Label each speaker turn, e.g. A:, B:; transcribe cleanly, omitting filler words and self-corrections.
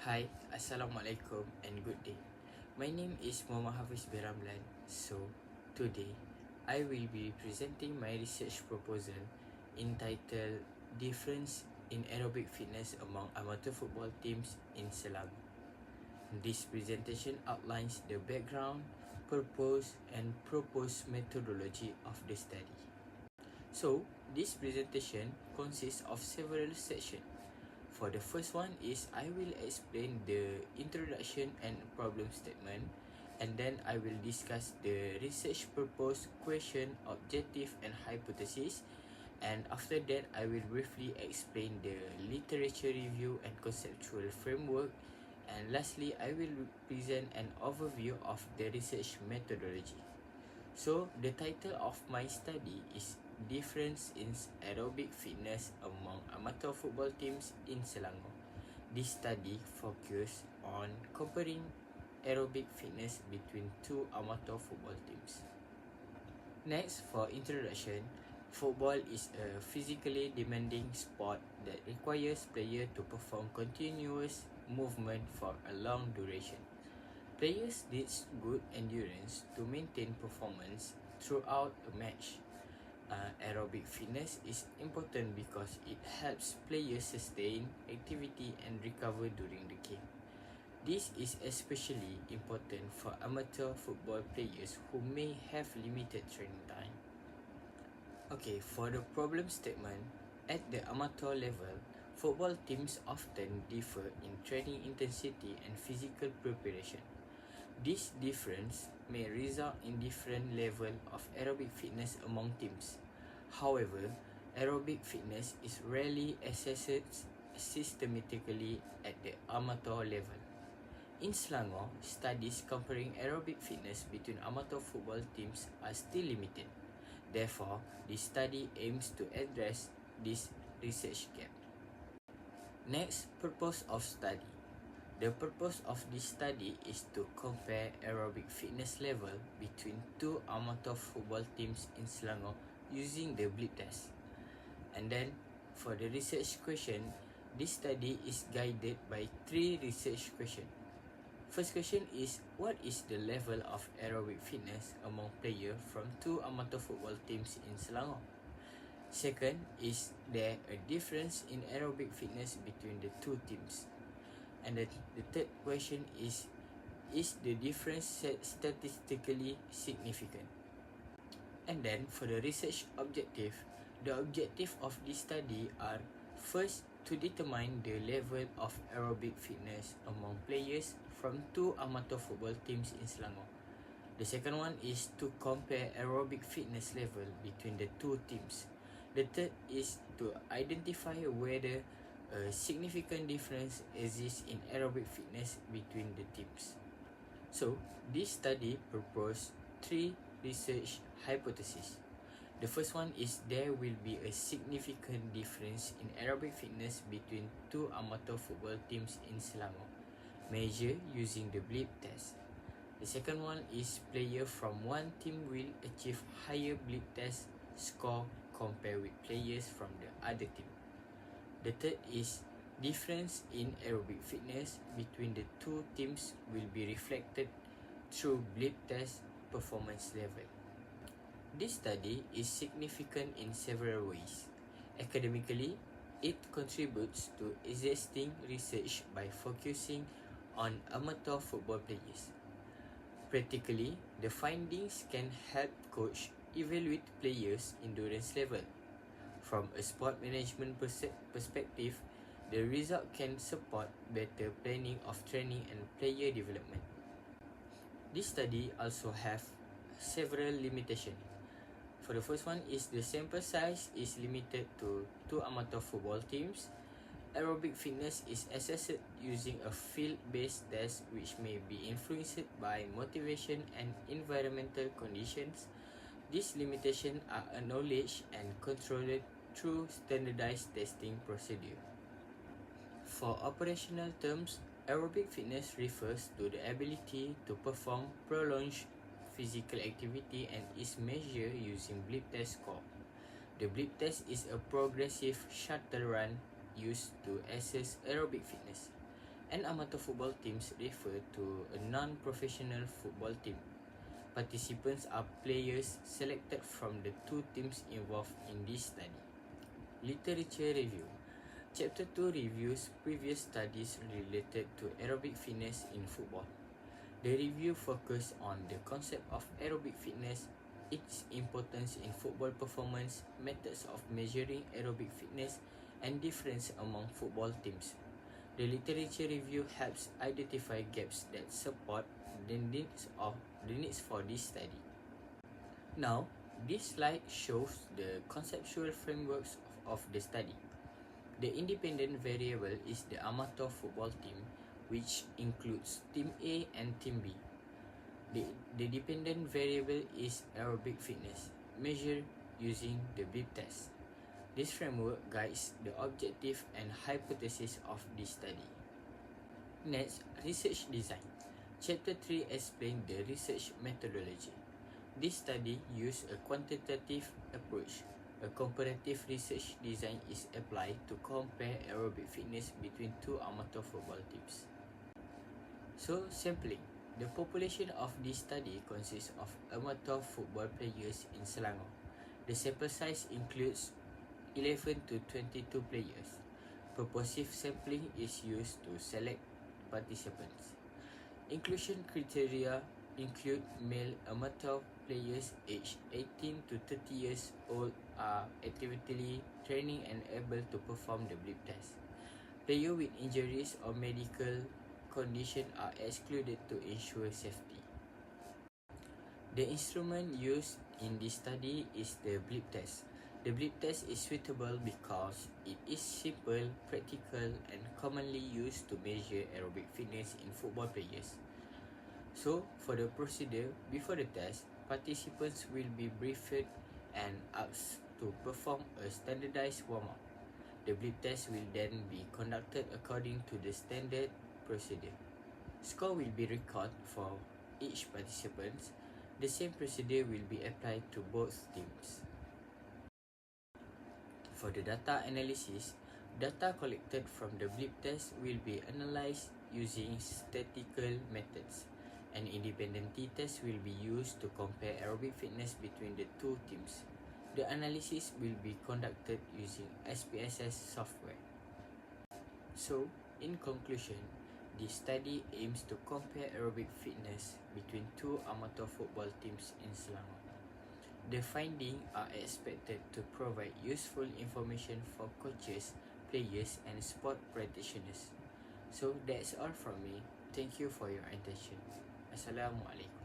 A: Hi, Assalamualaikum and good day. My name is Hafiz Ramlan. So, today I will be presenting my research proposal entitled Difference in Aerobic Fitness Among Amateur Football Teams in Selangor. This presentation outlines the background, purpose and proposed methodology of the study. So, this presentation consists of several sections. For the first one is I will explain the introduction and problem statement, and then I will discuss the research purpose, question, objective and hypothesis, and after that I will briefly explain the literature review and conceptual framework, and lastly I will present an overview of the research methodology. So the title of my study is Difference in Aerobic Fitness Among Amateur Football Teams in Selangor. This study focuses on comparing aerobic fitness between two amateur football teams. Next, for introduction, football is a physically demanding sport that requires players to perform continuous movement for a long duration. Players need good endurance to maintain performance throughout a match. Aerobic fitness is important because it helps players sustain activity and recover during the game. This is especially important for amateur football players who may have limited training time. Okay, for the problem statement, at the amateur level, football teams often differ in training intensity and physical preparation. This difference may result in different level of aerobic fitness among teams. However, aerobic fitness is rarely assessed systematically at the amateur level. In Selangor, studies comparing aerobic fitness between amateur football teams are still limited. Therefore, this study aims to address this research gap. Next, purpose of study. The purpose of this study is to compare aerobic fitness level between two amateur football teams in Selangor using the blip test. And then for the research question, this study is guided by three research questions. First question is, what is the level of aerobic fitness among players from two amateur football teams in Selangor? Second, is there a difference in aerobic fitness between the two teams? And the third question is the difference statistically significant? And then for the research objective, the objective of this study are first to determine the level of aerobic fitness among players from two amateur football teams in Selangor. The second one is to compare aerobic fitness level between the two teams. The third is to identify whether a significant difference exists in aerobic fitness between the teams. So, this study proposed three research hypotheses. The first one is there will be a significant difference in aerobic fitness between two amateur football teams in Selangor, measured using the blip test. The second one is players from one team will achieve higher blip test score compared with players from the other team. The third is difference in aerobic fitness between the two teams will be reflected through blip test performance level. This study is significant in several ways. Academically, it contributes to existing research by focusing on amateur football players. Practically, the findings can help coach evaluate players' endurance level. From a sport management perspective, the result can support better planning of training and player development. This study also have several limitations. For the first one is the sample size is limited to two amateur football teams. Aerobic fitness is assessed using a field-based test which may be influenced by motivation and environmental conditions. These limitations are acknowledged and controlled through standardized testing procedure. For operational terms, aerobic fitness refers to the ability to perform prolonged physical activity and is measured using blip test score. The blip test is a progressive shuttle run used to assess aerobic fitness. An amateur football teams refer to a non-professional football team. Participants are players selected from the two teams involved in this study. Literature review. Chapter 2 reviews previous studies related to aerobic fitness in football. The review focused on the concept of aerobic fitness, its importance in football performance, methods of measuring aerobic fitness, and difference among football teams. The literature review helps identify gaps that support the needs for this study. Now, this slide shows the conceptual frameworks of the study. The independent variable is the amateur football team, which includes Team A and Team B. The dependent variable is aerobic fitness, measured using the blip test. This framework guides the objective and hypothesis of this study. Next, research design. Chapter 3 explains the research methodology. This study used a quantitative approach. A comparative research design is applied to compare aerobic fitness between two amateur football teams. So, sampling. The population of this study consists of amateur football players in Selangor. The sample size includes 11 to 22 players. Purposive sampling is used to select participants. Inclusion criteria include male amateur players aged 18 to 30 years old are actively training and able to perform the blip test. Players with injuries or medical condition are excluded to ensure safety. The instrument used in this study is the blip test. The blip test is suitable because it is simple, practical, and commonly used to measure aerobic fitness in football players. So, for the procedure, before the test, participants will be briefed and asked to perform a standardized warm-up. The blip test will then be conducted according to the standard procedure. Score will be recorded for each participant. The same procedure will be applied to both teams. For the data analysis, data collected from the blip test will be analyzed using statistical methods. An independent t-test will be used to compare aerobic fitness between the two teams. The analysis will be conducted using SPSS software. So, in conclusion, this study aims to compare aerobic fitness between two amateur football teams in Selangor. The findings are expected to provide useful information for coaches, players, and sport practitioners. So that's all from me. Thank you for your attention. Assalamualaikum.